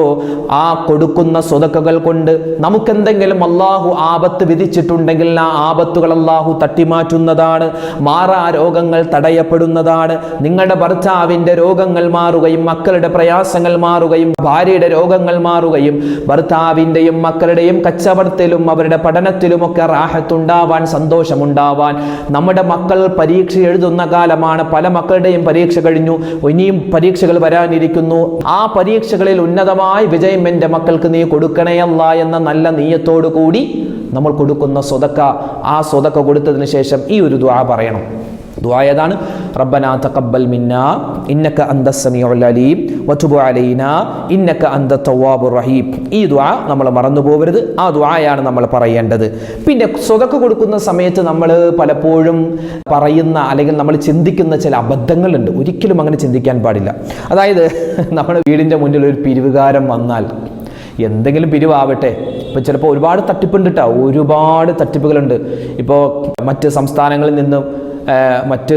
A: ആ കൊടുക്കുന്ന സ്വതക്കകൾ കൊണ്ട് നമുക്കെന്തെങ്കിലും അല്ലാഹു ആപത്ത് വിധിച്ചിട്ടുണ്ടെങ്കിൽ ആ ആപത്തുകൾ അല്ലാഹു തട്ടിമാറ്റുന്നതാണ്. മാറാ രോഗങ്ങൾ തടയപ്പെടുന്നതാണ്. നിങ്ങളുടെ ഭർത്താവിൻ്റെ രോഗങ്ങൾ മാറുകയും മക്കളുടെ പ്രയാസങ്ങൾ മാറുകയും ഭാര്യയുടെ രോഗങ്ങൾ മാറുകയും ഭർത്താവിൻ്റെയും മക്കളുടെയും കച്ചവടത്തിലും അവരുടെ പഠനത്തിലുമൊക്കെ റാഹത്തുണ്ടാവാൻ, സന്തോഷമുണ്ടാവാൻ. നമ്മുടെ മക്കൾ പരീക്ഷ എഴുതുന്ന കാലമാണ്. പല മക്കളുടെയും പരീക്ഷ കഴിഞ്ഞു, ഇനിയും പരീക്ഷകൾ വരാനിരിക്കുന്നു. ആ പരീക്ഷകളിൽ ഉന്നതമായ വിജയം എൻ്റെ മക്കൾക്ക് നീ കൊടുക്കണേ അല്ലാ എന്ന നല്ല നീയത്തോടു കൂടി നമ്മൾ കൊടുക്കുന്ന സ്വതക്ക, ആ സ്വതക്ക കൊടുത്തതിന് ശേഷം ഈ ഒരു ദുആ പറയണം. ദുആ ഏതാണ്? റബ്ബനാ തഖബ്ബൽ മിന്നാ ഇന്നക അന്തസ് സമീഉൽ അലീം വതുബ് അലൈനാ ഇന്നക അന്തത് തവ്വാബുർ റഹീം. ഈ ദുആ നമ്മൾ മറന്നു പോകരുത്. ആ ദുആയാണ് നമ്മൾ പറയേണ്ടത്. പിന്നെ സ്വതക്ക കൊടുക്കുന്ന സമയത്ത് നമ്മൾ പലപ്പോഴും പറയുന്ന അല്ലെങ്കിൽ നമ്മൾ ചിന്തിക്കുന്ന ചില അബദ്ധങ്ങളുണ്ട്. ഒരിക്കലും അങ്ങനെ ചിന്തിക്കാൻ പാടില്ല. അതായത് നമ്മുടെ വീടിൻ്റെ മുന്നിൽ ഒരു പിരിവുകാരൻ വന്നാൽ, എന്തെങ്കിലും പിരിവാവട്ടെ, ഇപ്പോൾ ചിലപ്പോൾ ഒരുപാട് തട്ടിപ്പുണ്ട് കേട്ടോ, ഒരുപാട് തട്ടിപ്പുകളുണ്ട്. ഇപ്പോൾ മറ്റ് സംസ്ഥാനങ്ങളിൽ നിന്നും മറ്റ്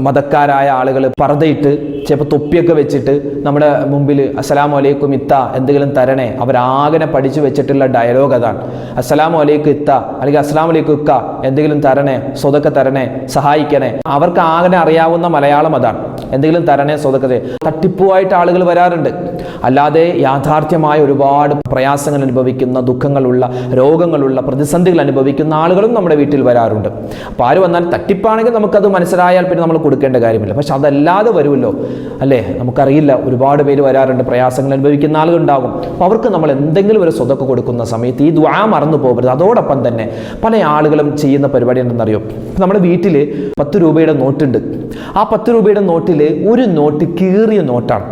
A: മതക്കാരായ ആളുകൾ പർദ്ദയിട്ട് ചിലപ്പോൾ തൊപ്പിയൊക്കെ വെച്ചിട്ട് നമ്മുടെ മുമ്പിൽ അസ്സലാമു അലൈക്കും ഇത്ത എന്തെങ്കിലും തരണേ. അവരാകെ പഠിച്ചു വെച്ചിട്ടുള്ള ഡയലോഗ് അതാണ്. അസ്സലാമു അലൈക്കും ഇത്ത അല്ലെങ്കിൽ അസ്സലാമു അലൈക്കും ഇക്ക എന്തെങ്കിലും തരണേ, സ്വതക്ക തരണേ, സഹായിക്കണേ. അവർക്ക് ആകെ അറിയാവുന്ന മലയാളം അതാണ്. എന്തെങ്കിലും തരണേ, സ്വതക്ക. തട്ടിപ്പുമായിട്ട് ആളുകൾ വരാറുണ്ട്. അല്ലാതെ യാഥാർത്ഥ്യമായ ഒരുപാട് പ്രയാസങ്ങൾ അനുഭവിക്കുന്ന, ദുഃഖങ്ങളുള്ള, രോഗങ്ങളുള്ള, പ്രതിസന്ധികൾ അനുഭവിക്കുന്ന ആളുകളും നമ്മുടെ വീട്ടിൽ വരാറുണ്ട്. അപ്പോൾ ആര് വന്നാൽ തട്ടിപ്പാണെങ്കിൽ നമുക്കത് മനസ്സിലായാൽ പിന്നെ നമ്മൾ കൊടുക്കേണ്ട കാര്യമില്ല. പക്ഷെ അതല്ലാതെ വരുമല്ലോ, അല്ലേ? നമുക്കറിയില്ല, ഒരുപാട് പേര് വരാറുണ്ട്, പ്രയാസങ്ങൾ അനുഭവിക്കുന്ന ആളുകളുണ്ടാകും. അപ്പോൾ അവർക്ക് നമ്മൾ എന്തെങ്കിലും ഒരു സ്വതക്ക കൊടുക്കുന്ന സമയത്ത് ഈ ദുആ മറന്നു പോകരുത്. അതോടൊപ്പം തന്നെ പല ആളുകളും ചെയ്യുന്ന പരിപാടി എന്തെന്നറിയോ? നമ്മുടെ വീട്ടിൽ 10 രൂപയുടെ നോട്ടുണ്ട്. ആ 10 രൂപയുടെ നോട്ടിൽ ഒരു നോട്ട് കീറിയ നോട്ടാണ്.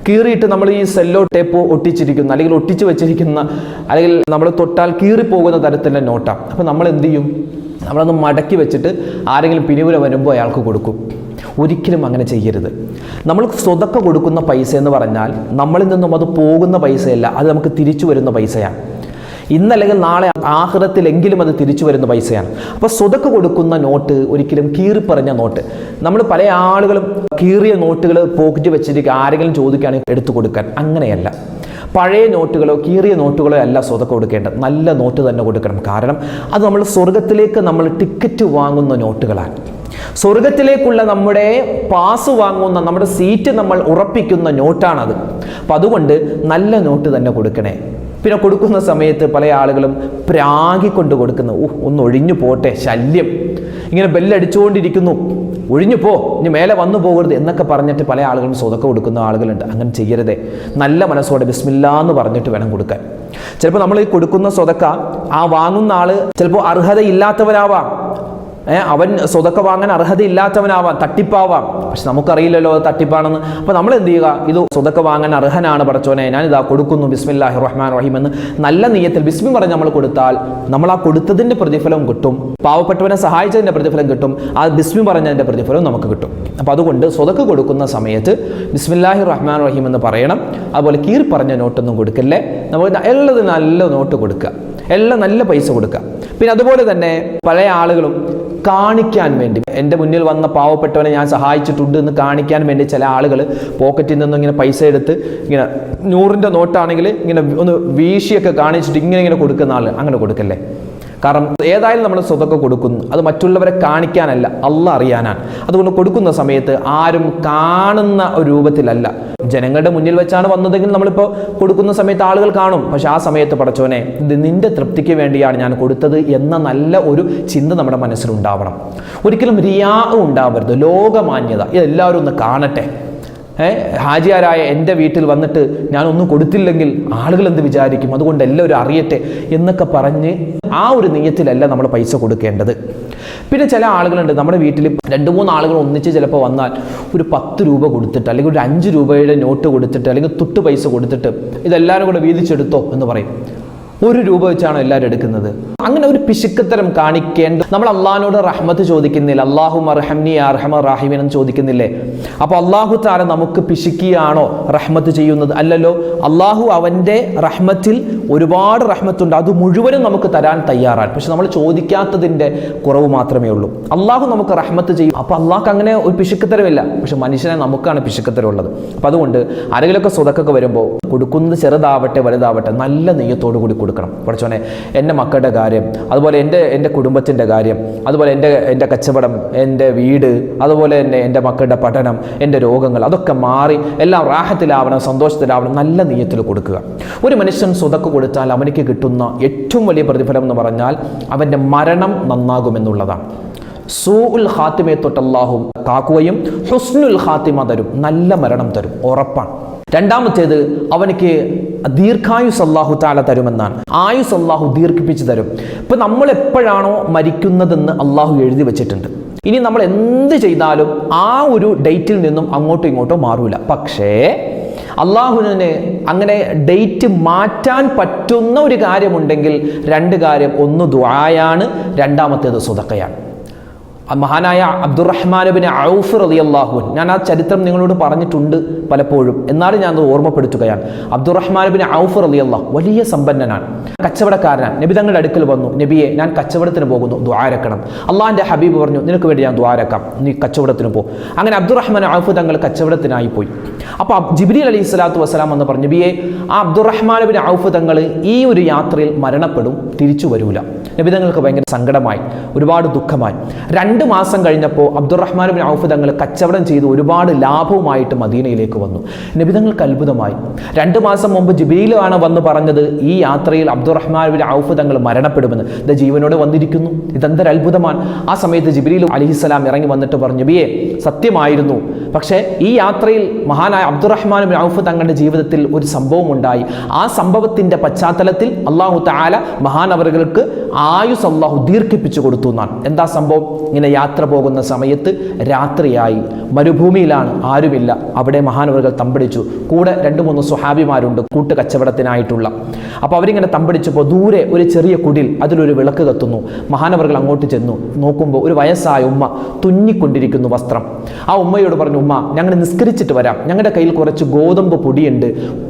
A: കീറിയിട്ട് നമ്മൾ ഈ സെല്ലോ ടേപ്പ് ഒട്ടിച്ചിരിക്കുന്ന അല്ലെങ്കിൽ ഒട്ടിച്ച് വെച്ചിരിക്കുന്ന അല്ലെങ്കിൽ നമ്മൾ തൊട്ടാൽ കീറിപ്പോകുന്ന തരത്തിലുള്ള നോട്ടാണ്. അപ്പോൾ നമ്മൾ എന്ത് ചെയ്യും? നമ്മളത് മടക്കി വെച്ചിട്ട് ആരെങ്കിലും പിരിവില വരുമ്പോൾ അയാൾക്ക് കൊടുക്കും. ഒരിക്കലും അങ്ങനെ ചെയ്യരുത്. നമ്മൾ സ്വതക്ക കൊടുക്കുന്ന പൈസ എന്ന് പറഞ്ഞാൽ നമ്മളിൽ നിന്നും അത് പോകുന്ന പൈസയല്ല, അത് നമുക്ക് തിരിച്ചു വരുന്ന പൈസയാണ്. ഇന്നല്ലെങ്കിൽ നാളെ ആഖിറത്തിലെങ്കിലും അത് തിരിച്ചു വരുന്ന പൈസയാണ്. അപ്പോൾ സ്വതക്ക കൊടുക്കുന്ന നോട്ട് ഒരിക്കലും കീറിപ്പറഞ്ഞ നോട്ട്. നമ്മൾ പല ആളുകളും കീറിയ നോട്ടുകൾ പോക്കറ്റ് വെച്ചിരിക്കുക, ആരെങ്കിലും ചോദിക്കുകയാണെങ്കിൽ എടുത്തു കൊടുക്കാൻ. അങ്ങനെയല്ല. പഴയ നോട്ടുകളോ കീറിയ നോട്ടുകളോ അല്ല സ്വതക്ക കൊടുക്കേണ്ടത്. നല്ല നോട്ട് തന്നെ കൊടുക്കണം. കാരണം അത് നമ്മൾ സ്വർഗത്തിലേക്ക് നമ്മൾ ടിക്കറ്റ് വാങ്ങുന്ന നോട്ടുകളാണ്. സ്വർഗത്തിലേക്കുള്ള നമ്മുടെ പാസ് വാങ്ങുന്ന, നമ്മുടെ സീറ്റ് നമ്മൾ ഉറപ്പിക്കുന്ന നോട്ടാണത്. അപ്പം അതുകൊണ്ട് നല്ല നോട്ട് തന്നെ കൊടുക്കണേ. പിന്നെ കൊടുക്കുന്ന സമയത്ത് പല ആളുകളും പ്രാഗിക്കൊണ്ട് കൊടുക്കുന്നു. ഒന്ന് ഒഴിഞ്ഞു പോട്ടെ, ശല്യം, ഇങ്ങനെ ബെല്ലടിച്ചുകൊണ്ടിരിക്കുന്നു, ഒഴിഞ്ഞു പോ, ഇനി മേലെ വന്നു പോകരുത് എന്നൊക്കെ പറഞ്ഞിട്ട് പല ആളുകളും സ്വതക്ക കൊടുക്കുന്ന ആളുകളുണ്ട്. അങ്ങനെ ചെയ്യരുതേ. നല്ല മനസ്സോടെ ബിസ്മില്ലാ എന്ന് പറഞ്ഞിട്ട് വേണം കൊടുക്കാൻ. ചിലപ്പോൾ നമ്മൾ ഈ കൊടുക്കുന്ന സ്വതക്ക ആ വാങ്ങുന്ന ആള് ചിലപ്പോൾ അർഹതയില്ലാത്തവരാവാം. അവൻ സ്വതക്ക വാങ്ങാൻ അർഹതയില്ലാത്തവനാവാം, തട്ടിപ്പാവാം. പക്ഷെ നമുക്കറിയില്ലല്ലോ അത് തട്ടിപ്പാണെന്ന്. അപ്പോൾ നമ്മൾ എന്ത് ചെയ്യുക? ഇത് സ്വതക്ക വാങ്ങാൻ അർഹനാണ് പടച്ചോനെ, ഞാനിതാ കൊടുക്കുന്നു, ബിസ്മില്ലാഹിർ റഹ്മാൻ റഹീം എന്ന് നല്ല നിയ്യത്തിൽ ബിസ്മി പറഞ്ഞ് നമ്മൾ കൊടുത്താൽ നമ്മൾ ആ കൊടുത്തതിൻ്റെ പ്രതിഫലം കിട്ടും. പാവപ്പെട്ടവനെ സഹായിച്ചതിൻ്റെ പ്രതിഫലം കിട്ടും. ആ ബിസ്മി പറഞ്ഞതിൻ്റെ പ്രതിഫലം നമുക്ക് കിട്ടും. അപ്പോൾ അതുകൊണ്ട് സ്വതക്ക കൊടുക്കുന്ന സമയത്ത് ബിസ്മില്ലാഹിർ റഹ്മാൻ റഹീം എന്ന് പറയണം. അതുപോലെ കീറി പറഞ്ഞ നോട്ടൊന്നും കൊടുക്കല്ലേ. നമുക്ക് എല്ലാതും നല്ല നോട്ട് കൊടുക്കുക, എല്ലാം നല്ല പൈസ കൊടുക്കുക. പിന്നെ അതുപോലെ തന്നെ പല ആളുകളും കാണിക്കാൻ വേണ്ടി, എൻ്റെ മുന്നിൽ വന്ന പാവപ്പെട്ടവനെ ഞാൻ സഹായിച്ചിട്ടുണ്ട് എന്ന് കാണിക്കാൻ വേണ്ടി ചില ആളുകൾ പോക്കറ്റിൽ നിന്നും ഇങ്ങനെ പൈസ എടുത്ത് ഇങ്ങനെ 100ൻ്റെ നോട്ടാണെങ്കിൽ ഇങ്ങനെ ഒന്ന് വീശിയൊക്കെ കാണിച്ചിട്ട് ഇങ്ങനെ കൊടുക്കുന്ന ആൾ. അങ്ങനെ കൊടുക്കല്ലേ. കാരണം ഏതായാലും നമ്മൾ സ്വതക്ക കൊടുക്കുന്നു, അത് മറ്റുള്ളവരെ കാണിക്കാനല്ല, അള്ളാഹ് അറിയാനാണ്. അതുകൊണ്ട് കൊടുക്കുന്ന സമയത്ത് ആരും കാണുന്ന ഒരു രൂപത്തിലല്ല. ജനങ്ങളുടെ മുന്നിൽ വെച്ചാണ് വന്നതെങ്കിൽ നമ്മളിപ്പോൾ കൊടുക്കുന്ന സമയത്ത് ആളുകൾ കാണും. പക്ഷെ ആ സമയത്ത് പടച്ചോനെ, ഇത് നിന്റെ തൃപ്തിക്ക് വേണ്ടിയാണ് ഞാൻ കൊടുത്തത് എന്ന നല്ല ഒരു ചിന്ത നമ്മുടെ മനസ്സിലുണ്ടാവണം. ഒരിക്കലും റിയാ ഉണ്ടാവരുത്, ലോകമാന്യത. ഇതെല്ലാവരും ഒന്ന് കാണട്ടെ, ഹാജിയാരായ എൻ്റെ വീട്ടിൽ വന്നിട്ട് ഞാനൊന്നും കൊടുത്തില്ലെങ്കിൽ ആളുകൾ എന്ത് വിചാരിക്കും, അതുകൊണ്ട് എല്ലാവരും അറിയട്ടെ എന്നൊക്കെ പറഞ്ഞ് ആ ഒരു നിയ്യത്തിലല്ല നമ്മൾ പൈസ കൊടുക്കേണ്ടത്. പിന്നെ ചില ആളുകളുണ്ട്, നമ്മുടെ വീട്ടിൽ 2-3 ആളുകൾ ഒന്നിച്ച് ചിലപ്പോൾ വന്നാൽ ഒരു 10 രൂപ കൊടുത്തിട്ട് അല്ലെങ്കിൽ ഒരു 5 രൂപയുടെ നോട്ട് കൊടുത്തിട്ട് അല്ലെങ്കിൽ തുട്ട് പൈസ കൊടുത്തിട്ട് ഇതെല്ലാവരും കൂടെ വീതിച്ചെടുത്തോ എന്ന് പറയും. 1 രൂപ വെച്ചാണ് എല്ലാവരും എടുക്കുന്നത്. അങ്ങനെ ഒരു പിശുക്കത്തരം കാണിക്കേണ്ട. നമ്മൾ അള്ളാഹിനോട് റഹ്മത്ത് ചോദിക്കുന്നില്ല, അല്ലാഹുമ്മ അർഹംനി യാ അർഹമർ റഹീമീൻ എന്ന് ചോദിക്കുന്നില്ലേ? അപ്പോൾ അള്ളാഹു തആല നമുക്ക് പിശുക്കിയാണോ റഹ്മത്ത് ചെയ്യുന്നത്? അല്ലല്ലോ. അള്ളാഹു അവൻ്റെ റഹ്മത്തിൽ ഒരുപാട് റഹ്മത്തുണ്ട്, അത് മുഴുവനും നമുക്ക് തരാൻ തയ്യാറാണ്. പക്ഷെ നമ്മൾ ചോദിക്കാത്തതിൻ്റെ കുറവ് മാത്രമേ ഉള്ളൂ. അള്ളാഹു നമുക്ക് റഹ്മത്ത് ചെയ്യും. അപ്പോൾ അള്ളാഹ്ക്ക് അങ്ങനെ ഒരു പിശുക്കത്തരമില്ല. പക്ഷെ മനുഷ്യനെ നമുക്കാണ് പിശുക്കത്തരം ഉള്ളത്. അപ്പോൾ അതുകൊണ്ട് ആരെങ്കിലുമൊക്കെ സ്വതക്കൊക്കെ വരുമ്പോൾ കൊടുക്കുന്നത് ചെറുതാവട്ടെ വലുതാവട്ടെ നല്ല നെയ്യത്തോടു കൂടി കൊടുക്കണം. പഠിച്ചോനെ, എൻ്റെ മക്കളുടെ കാര്യം, അതുപോലെ എൻ്റെ കുടുംബത്തിൻ്റെ കാര്യം, അതുപോലെ എൻ്റെ കച്ചവടം, എൻ്റെ വീട്, അതുപോലെ തന്നെ എൻ്റെ മക്കളുടെ പഠനം, എൻ്റെ രോഗങ്ങൾ, അതൊക്കെ മാറി എല്ലാം റാഹത്തിലാവണം, സന്തോഷത്തിലാവണം, നല്ല നിയ്യത്തിൽ കൊടുക്കുക. ഒരു മനുഷ്യൻ സ്വതക്ക് കൊടുത്താൽ അവനിക്ക് കിട്ടുന്ന ഏറ്റവും വലിയ പ്രതിഫലം എന്ന് പറഞ്ഞാൽ അവൻ്റെ മരണം നന്നാകുമെന്നുള്ളതാണ്. സൂഉൽ ഖാത്തിമയെ തൊട്ട് അല്ലാഹു കാക്കുകയും ഹുസ്നുൽ ഖാത്തിമ തരും, നല്ല മരണം തരും, ഉറപ്പാണ്. രണ്ടാമത്തേത് അവനിക്ക് ദീർഘായുസ് അല്ലാഹു തആല തരുമെന്നാണ്. ആയുസ് അല്ലാഹു ദീർഘിപ്പിച്ച് തരും. ഇപ്പം നമ്മൾ എപ്പോഴാണോ മരിക്കുന്നതെന്ന് അല്ലാഹു എഴുതി വെച്ചിട്ടുണ്ട്. ഇനി നമ്മൾ എന്ത് ചെയ്താലും ആ ഒരു ഡേറ്റിൽ നിന്നും അങ്ങോട്ടോ ഇങ്ങോട്ടോ മാറൂല. പക്ഷേ അള്ളാഹുവിന് അങ്ങനെ ഡേറ്റ് മാറ്റാൻ പറ്റുന്ന ഒരു കാര്യമുണ്ടെങ്കിൽ 2 കാര്യം, ഒന്ന് ദുആയാണ്, രണ്ടാമത്തേത് സ്വതക്കയാണ്. മഹാനായ അബ്ദുറഹ്മാൻ ഇബ്നു ഔഫ് റളിയല്ലാഹു അൻഹു, ഞാൻ ആ ചരിത്രം നിങ്ങളോട് പറഞ്ഞിട്ടുണ്ട് പലപ്പോഴും, എന്നാലും ഞാൻ അത് ഓർമ്മപ്പെടുത്തുകയാണ്. അബ്ദുറഹ്മാൻ ഇബ്നു ഔഫ് റളിയല്ലാഹു വലിയ സമ്പന്നനാണ്, കച്ചവടക്കാരനാണ്. നബി തങ്ങളുടെ അടുക്കൽ വന്നു, നബിയെ ഞാൻ കച്ചവടത്തിന് പോകുന്നു, ദുആരക്കണം. അള്ളാഹിൻ്റെ ഹബീബ് പറഞ്ഞു, നിനക്ക് വേണ്ടി ഞാൻ ദുആരക്കാം, നീ കച്ചവടത്തിന് പോ. അങ്ങനെ അബ്ദുറഹ്മാൻ ഔഫ് തങ്ങൾ കച്ചവടത്തിനായി പോയി. അപ്പോൾ ജിബ്രീൽ അലൈഹി സ്വലാത്തു വസ്സലാം എന്ന് പറഞ്ഞു, നബിയെ ആ അബ്ദുറഹ്മാൻ ഇബ്നു ഔഫ് തങ്ങൾ ഈ ഒരു യാത്രയിൽ മരണപ്പെടും, തിരിച്ചു വരൂല. നബി തങ്ങൾക്ക് ഭയങ്കര സങ്കടമായി, ഒരുപാട് ദുഃഖമായി. 2 മാസം കഴിഞ്ഞപ്പോൾ അബ്ദുറഹ്മാൻ ഇബ്നു ഔഫ് തങ്ങൾ കച്ചവടം ചെയ്ത് ഒരുപാട് ലാഭവുമായിട്ട് മദീനയിലേക്ക് വന്നു. നബി തങ്ങൾക്ക് അത്ഭുതമായി. 2 മാസം മുമ്പ് ജിബ്രീലാണ് വന്ന് പറഞ്ഞത് ഈ യാത്രയിൽ അബ്ദുറഹ്മാൻ ഇബ്നു ഔഫ് തങ്ങൾ മരണപ്പെടുമെന്ന്. ഇത് ജീവനോട് വന്നിരിക്കുന്നു, ഇതെന്തൊരു അത്ഭുതമാണ്. ആ സമയത്ത് ജിബ്രീൽ അലൈഹിസ്സലാം ഇറങ്ങി വന്നിട്ട് പറഞ്ഞു, നബിയെ സത്യമായിരുന്നു, പക്ഷേ ഈ യാത്രയിൽ മഹാനായ അബ്ദുറഹ്മാൻ ഇബ്നു ഔഫ് തങ്ങളുടെ ജീവിതത്തിൽ ഒരു സംഭവം ഉണ്ടായി. ആ സംഭവത്തിന്റെ പശ്ചാത്തലത്തിൽ അല്ലാഹു തആല മഹാനവറുകൾക്ക് ആയുസ് അല്ലാഹു ദീർഘിപ്പിച്ചു കൊടുത്തു എന്നാണ്. എന്താ സംഭവം? ഇങ്ങനെ യാത്ര പോകുന്ന സമയത്ത് രാത്രിയായി, മരുഭൂമിയിലാണ്, ആരുമില്ല. അവിടെ മഹാനവറുകൾ തമ്പടിച്ചു. കൂടെ 2-3 സ്വഹാബിമാരുണ്ട് കൂട്ട് കച്ചവടത്തിനായിട്ടുള്ള. അപ്പോൾ അവരിങ്ങനെ തമ്പടിച്ചപ്പോൾ ദൂരെ ഒരു ചെറിയ കുടിൽ, അതിലൊരു വിളക്ക് കത്തുന്നു. മഹാനവറുകൾ അങ്ങോട്ട് ചെന്നു നോക്കുമ്പോൾ ഒരു വയസ്സായ ഉമ്മ തുന്നിക്കൊണ്ടിരിക്കുന്നു വസ്ത്രം. ആ ഉമ്മയോട് പറഞ്ഞു, ഉമ്മ ഞങ്ങൾ നിസ്കരിച്ചിട്ട് വരാം, ഞങ്ങളുടെ കയ്യിൽ കുറച്ച് ഗോതമ്പ് പൊടിയുണ്ട്,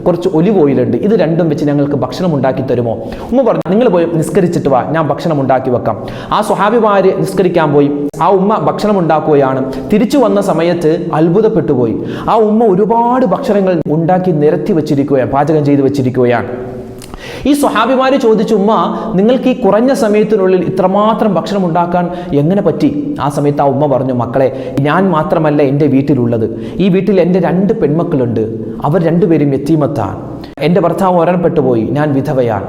A: കുറച്ച് ഒലിവ് ഓയിലുണ്ട്, ഇത് രണ്ടും വെച്ച് ഞങ്ങൾക്ക് ഭക്ഷണം ഉണ്ടാക്കി തരുമോ? ഉമ്മ പറഞ്ഞു, നിങ്ങൾ പോയി നിസ്കരിച്ചിട്ട് വാ, ഞാൻ ഭക്ഷണം ഉണ്ടാക്കി വെക്കാം. ആ സ്വഹാബിമാര് നിസ്കരിക്കാൻ പോയി. ആ ഉമ്മ ഭക്ഷണം ഉണ്ടാക്കുകയാണ്. തിരിച്ചു വന്ന സമയത്ത് അത്ഭുതപ്പെട്ടു പോയി. ആ ഉമ്മ ഒരുപാട് ഭക്ഷണങ്ങൾ ഉണ്ടാക്കി നിരത്തി വെച്ചിരിക്കുകയാണ്, പാചകം ചെയ്ത് വെച്ചിരിക്കുകയാണ്. ഈ സ്വഹാബിമാര് ചോദിച്ചു, ഉമ്മ നിങ്ങൾക്ക് ഈ കുറഞ്ഞ സമയത്തിനുള്ളിൽ ഇത്രമാത്രം ഭക്ഷണം ഉണ്ടാക്കാൻ എങ്ങനെ പറ്റി? ആ സമയത്ത് ആ ഉമ്മ പറഞ്ഞു, മക്കളെ ഞാൻ മാത്രമല്ല എൻ്റെ വീട്ടിലുള്ളത്, ഈ വീട്ടിൽ എൻ്റെ 2 പെൺമക്കളുണ്ട്, അവർ 2 പേരും യതീമത്താണ്. എൻ്റെ ഭർത്താവ് മരണപ്പെട്ടു പോയി, ഞാൻ വിധവയാണ്.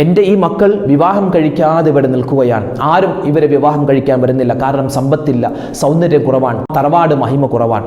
A: എൻ്റെ ഈ മക്കൾ വിവാഹം കഴിക്കാതെ ഇവിടെ നിൽക്കുകയാണ്. ആരും ഇവരെ വിവാഹം കഴിക്കാൻ വരുന്നില്ല, കാരണം സമ്പത്തില്ല, സൗന്ദര്യം കുറവാണ്, തറവാട് മഹിമ കുറവാണ്.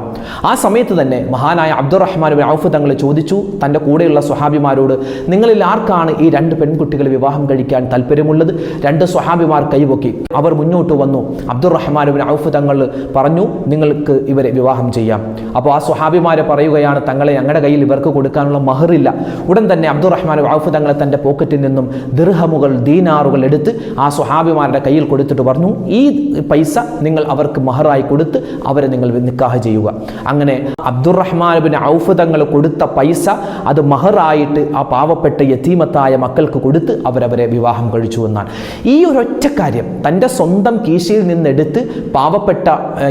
A: ആ സമയത്ത് തന്നെ മഹാനായ അബ്ദുറഹ്മാൻ ഇബ്നു ഔഫ് തങ്ങൾ ചോദിച്ചു തൻ്റെ കൂടെയുള്ള സ്വഹാബിമാരോട്, നിങ്ങളിൽ ആർക്കാണ് ഈ 2 പെൺകുട്ടികളെ വിവാഹം കഴിക്കാൻ താല്പര്യമുള്ളത്? 2 സ്വഹാബിമാർ കൈപൊക്കി. അവർ മുന്നോട്ട് വന്നു. അബ്ദുറഹ്മാൻ ഇബ്നു ഔഫ് തങ്ങൾ പറഞ്ഞു, നിങ്ങൾക്ക് ഇവരെ വിവാഹം ചെയ്യാം. അപ്പോൾ ആ സ്വഹാബിമാരെ പറയുകയാണ്, തങ്ങളെ ഞങ്ങളുടെ കയ്യിൽ ഇവർക്ക് കൊടുക്കാനുള്ള മഹറില്ല. ഉടൻ തന്നെ അബ്ദുറഹ്മാൻ ഇബ്നു ഔഫ് തങ്ങളെ തൻ്റെ പോക്കറ്റിൽ നിന്നും ദിർഹമുകൾ, ദീനാറുകൾ എടുത്ത് ആ സ്വഹാബിമാരുടെ കയ്യിൽ കൊടുത്തിട്ട് പറഞ്ഞു, ഈ പൈസ നിങ്ങൾ അവർക്ക് മഹറായി കൊടുത്ത് അവരെ നിങ്ങൾ നിക്കാഹ് ചെയ്യുക. അങ്ങനെ അബ്ദുറഹ്മാൻ ഇബ്നു ഔഫ് തങ്ങൾ കൊടുത്ത പൈസ അത് മഹറായിട്ട് ആ പാവപ്പെട്ട യതീമത്തായ മക്കൾക്ക് കൊടുത്ത് അവരവരെ വിവാഹം കഴിച്ചു എന്നാണ്. ഈ ഒരൊറ്റ കാര്യം തൻ്റെ സ്വന്തം കീശയിൽ നിന്നെടുത്ത് പാവപ്പെട്ട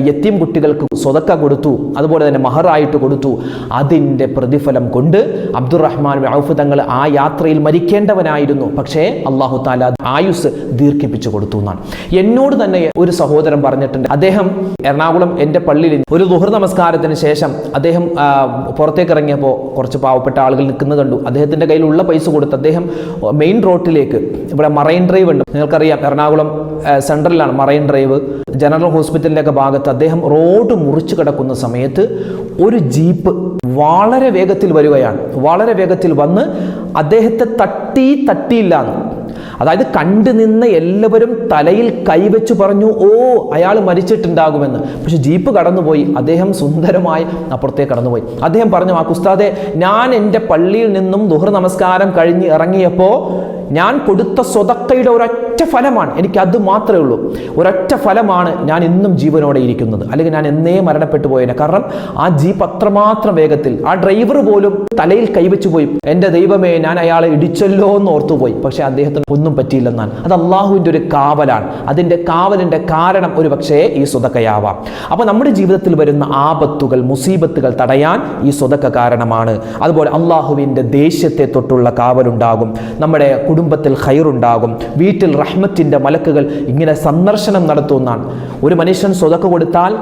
A: യതീം കുട്ടികൾക്ക് സ്വതക്ക കൊടുത്തു, അതുപോലെ തന്നെ മഹറായിട്ട് കൊടുത്തു. അതിൻ്റെ പ്രതിഫലം കൊണ്ട് അബ്ദുറഹ്മാൻ ഇബ്നു ഔഫ് തങ്ങൾ ആ യാത്രയിൽ മരിക്കേണ്ടവനായിരുന്നു, പക്ഷേ അല്ലാഹു തആല ആയുസ് ദീർഘിപ്പിച്ചു കൊടുത്തു എന്നാണ്. എന്നോട് തന്നെ ഒരു സഹോദരൻ പറഞ്ഞിട്ടുണ്ട്, അദ്ദേഹം എറണാകുളം എൻ്റെ പള്ളിയിൽ ഒരു ദുഹർ നമസ്കാരത്തിന് നിസ്കാരത്തിന് ശേഷം അദ്ദേഹം പുറത്തേക്ക് ഇറങ്ങിയപ്പോൾ കുറച്ച് പാവപ്പെട്ട ആളുകൾ നിൽക്കുന്നത് കണ്ടു. അദ്ദേഹത്തിൻ്റെ കയ്യിലുള്ള പൈസ കൊടുത്ത് അദ്ദേഹം മെയിൻ റോഡിലേക്ക്, ഇവിടെ മറൈൻ ഡ്രൈവ് ഉണ്ട്, നിങ്ങൾക്കറിയാം എറണാകുളം സെൻട്രലിലാണ് മറൈൻ ഡ്രൈവ്, ജനറൽ ഹോസ്പിറ്റലിൻ്റെ ഒക്കെ ഭാഗത്ത് അദ്ദേഹം റോഡ് മുറിച്ച് കിടക്കുന്ന സമയത്ത് ഒരു ജീപ്പ് വളരെ വേഗത്തിൽ വരികയാണ്. വളരെ വേഗത്തിൽ വന്ന് അദ്ദേഹത്തെ തട്ടിയില്ലാന്ന്, അതായത് കണ്ടു നിന്ന് എല്ലാവരും തലയിൽ കൈവച്ച് പറഞ്ഞു, ഓ അയാൾ മരിച്ചിട്ടുണ്ടാകുമെന്ന്. പക്ഷെ ജീപ്പ് കടന്നുപോയി, അദ്ദേഹം സുന്ദരമായി അപ്പുറത്തേക്ക് കടന്നുപോയി. അദ്ദേഹം പറഞ്ഞു, ആ ഉസ്താദെ, ഞാൻ എൻ്റെ പള്ളിയിൽ നിന്നും ദുഹർ നമസ്കാരം കഴിഞ്ഞ് ഇറങ്ങിയപ്പോൾ ഞാൻ കൊടുത്ത സ്വതക്കയുടെ ഒരൊറ്റ ഫലമാണ്, എനിക്കത് മാത്രമേ ഉള്ളൂ, ഒരൊറ്റ ഫലമാണ് ഞാൻ ഇന്നും ജീവനോടെ ഇരിക്കുന്നത്, അല്ലെങ്കിൽ ഞാൻ എന്നേ മരണപ്പെട്ടു പോയേനെ. കാരണം ആ ജീപ്പ് അത്രമാത്രം വേഗത്തിൽ, ആ ഡ്രൈവർ പോലും തലയിൽ കൈവച്ചു പോയി, എൻ്റെ ദൈവമേ ഞാൻ അയാളെ ഇടിച്ചല്ലോ എന്ന് ഓർത്തുപോയി. പക്ഷെ അദ്ദേഹത്തിന് ഒന്നും പറ്റിയില്ലെന്നാണ്. അത് അള്ളാഹുവിൻ്റെ ഒരു കാവലാണ്. അതിൻ്റെ കാവലിൻ്റെ കാരണം ഒരു പക്ഷേ ഈ സ്വതക്കയാവാം. അപ്പോൾ നമ്മുടെ ജീവിതത്തിൽ വരുന്ന ആപത്തുകൾ, മുസീബത്തുകൾ തടയാൻ ഈ സ്വതക്ക കാരണമാണ്. അതുപോലെ അള്ളാഹുവിൻ്റെ ദേഷ്യത്തെ തൊട്ടുള്ള കാവലുണ്ടാകും, നമ്മുടെ കുടുംബത്തിൽ ഖൈറുണ്ടാകും, വീട്ടിൽ റഹ്മത്തിൻ്റെ മലക്കുകൾ ഇങ്ങനെ സന്ദർശനം നടത്തുന്നതാണ്. ഒരു മനുഷ്യൻ സ്വതക്ക കൊടുത്താൽ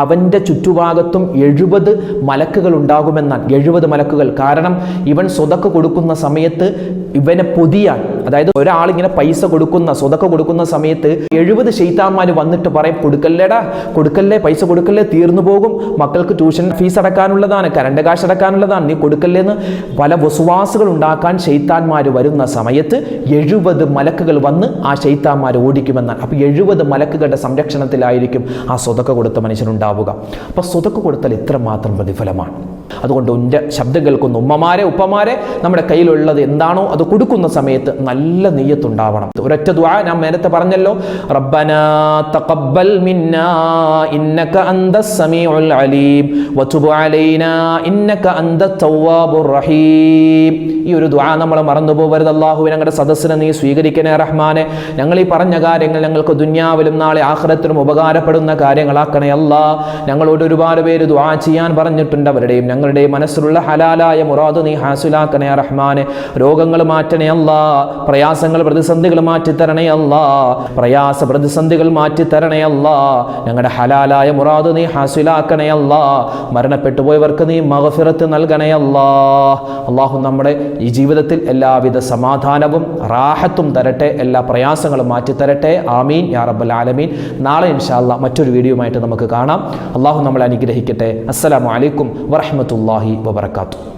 A: അവൻ്റെ ചുറ്റുഭാഗത്തും 70 മലക്കുകൾ ഉണ്ടാകുമെന്നാണ്. 70 മലക്കുകൾ. കാരണം ഇവൻ സ്വതക്ക കൊടുക്കുന്ന സമയത്ത് ഇവനെ പൊതിയാൻ, അതായത് ഒരാളിങ്ങനെ പൈസ കൊടുക്കുന്ന, സ്വതക്ക കൊടുക്കുന്ന സമയത്ത് 70 ശൈത്താന്മാർ വന്നിട്ട് പറയും, കൊടുക്കല്ലേടാ, കൊടുക്കല്ലേ, പൈസ കൊടുക്കല്ലേ, തീർന്നു പോകും, മക്കൾക്ക് ട്യൂഷൻ ഫീസ് അടക്കാനുള്ളതാണ്, കറണ്ട് കാശ് അടക്കാനുള്ളതാണ്, നീ കൊടുക്കല്ലേന്ന് പല വസുവാസുകൾ ഉണ്ടാക്കാൻ ശൈത്താന്മാർ വരുന്ന സമയത്ത് 70 മലക്കുകൾ വന്ന് ആ ശൈത്താന്മാർ ഓടിക്കുമെന്നാണ്. അപ്പോൾ 70 മലക്കുകളുടെ സംരക്ഷണത്തിലായിരിക്കും ആ സ്വതക്ക കൊടുത്ത മനുഷ്യനുണ്ടാവുക. അപ്പോൾ സ്വതക്ക കൊടുത്താൽ ഇത്രമാത്രം പ്രതിഫലമാണ്. അതുകൊണ്ട് എൻ്റെ ശബ്ദം കേൾക്കുന്ന ഉമ്മമാരെ, ഉപ്പമാരെ, നമ്മുടെ കയ്യിലുള്ളത് എന്താണോ അത് കൊടുക്കുന്ന സമയത്ത് നല്ല നിയ്യത്തുണ്ടാവണം. ഒരൊറ്റ ദുആ ഞാൻ നേരത്തെ പറഞ്ഞല്ലോ, റബ്ബനാ തഖബ്ബൽ മിന്നാ ഇന്നക അന്തസ് സമീഉൽ അലീം വതുബ് അലൈനാ ഇന്നക അന്തത് തവ്വാബുർ റഹീം. ഈ ഒരു ദുആ നമ്മൾ മറന്നു പോകരുത്. അല്ലാഹുവേ, ഞങ്ങളുടെ സദസ്സിനെ നീ സ്വീകരിക്കണേ റഹ്മാനെ. ഞങ്ങൾ ഈ പറഞ്ഞ കാര്യങ്ങൾ ഞങ്ങൾക്ക് ദുനിയാവിലും നാളെ ആഖിറത്തിലും ഉപകാരപ്പെടുന്ന കാര്യങ്ങളാക്കണേ അല്ലാ. ഞങ്ങളോട് ഒരുപാട് പേര് ദുആ ചെയ്യാൻ പറഞ്ഞിട്ടുണ്ട്. അവരുടെയും ഞങ്ങളുടെയും മനസ്സിലുള്ള ഹലാലായ മുറാദ് നീ ഹാസിലാക്കണേ റഹ്മാനെ. രോഗങ്ങൾ മാറ്റണേ അല്ലാ, പ്രയാസങ്ങൾ പ്രതിസന്ധികൾ മാറ്റിത്തരണേ അല്ലാ, പ്രയാസ പ്രതിസന്ധികൾ മാറ്റിത്തരണേ അല്ലാ. ഞങ്ങളുടെ ഹലാലായ മുറാദ് നീ ഹാസിലാക്കണേ അല്ലാ. മരണപ്പെട്ടു പോയവർക്ക് നീ മഗ്ഫിറത്ത് നൽകണേ അല്ലാ. അല്ലാഹു നമ്മുടെ ഈ ജീവിതത്തിൽ എല്ലാവിധ സമാധാനവും റാഹത്തും തരട്ടെ, എല്ലാ പ്രയാസങ്ങളും മാറ്റിത്തരട്ടെ. ആമീൻ യാ റബ്ബൽ ആലമീൻ. നാളെ ഇൻഷാ അല്ലാഹ് മറ്റൊരു വീഡിയോയുമായിട്ട് നമുക്ക് കാണാം. അല്ലാഹു നമ്മളെ അനുഗ്രഹിക്കട്ടെ. അസ്സലാമു അലൈക്കും വറഹ്മത്തുള്ളാഹി വബറകാതുഹു.